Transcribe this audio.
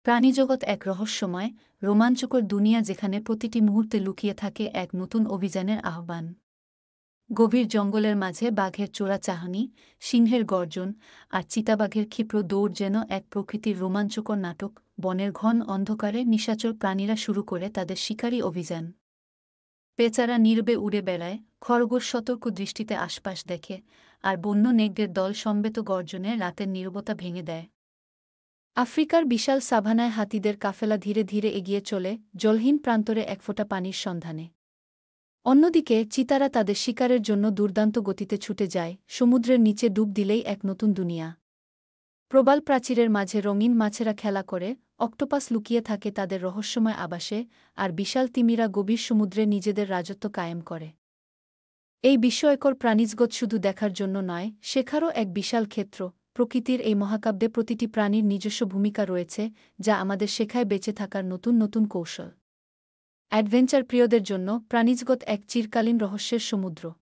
প্রাণীজগৎ এক রহস্যময়, রোমাঞ্চকর দুনিয়া যেখানে প্রতিটি মুহূর্তে লুকিয়ে থাকে এক নতুন অভিযানের আহ্বান। গভীর জঙ্গলের মাঝে বাঘের চোরা চাহনি, সিংহের গর্জন আর চিতাবাঘের ক্ষিপ্র দৌড় যেন এক প্রকৃতির রোমাঞ্চকর নাটক। বনের ঘন অন্ধকারে নিশাচর প্রাণীরা শুরু করে তাদের শিকারী অভিযান। পেঁচারা নীরবে উড়ে বেড়ায়, খরগোশ সতর্ক দৃষ্টিতে আশপাশ দেখে, আর বন্য নেকড়ের দল সমবেত গর্জনে রাতের নীরবতা ভেঙে দেয়। আফ্রিকার বিশাল সাভানায় হাতিদের কাফেলা ধীরে ধীরে এগিয়ে চলে, জলহীন প্রান্তরে একফোঁটা পানির সন্ধানে। অন্যদিকে চিতারা তাদের শিকারের জন্য দুর্দান্ত গতিতে ছুটে যায়, সমুদ্রের নিচে ডুব দিলেই এক নতুন দুনিয়া। প্রবাল প্রাচীরের মাঝে রঙিন মাছেরা খেলা করে, অক্টোপাস লুকিয়ে থাকে তাদের রহস্যময় আবাসে, আর বিশাল তিমিরা গভীর সমুদ্রে নিজেদের রাজত্ব কায়েম করে। এই বিস্ময়কর প্রাণীজগৎ শুধু দেখার জন্য নয়, শেখারও এক বিশাল ক্ষেত্র। প্রকৃতির এই মহাকাব্যে প্রতিটি প্রাণীর নিজস্ব ভূমিকা রয়েছে, যা আমাদের শেখায় বেঁচে থাকার নতুন নতুন কৌশল। অ্যাডভেঞ্চার প্রিয়দের জন্য প্রাণীজগৎ এক চিরকালীন রহস্যের সমুদ্র।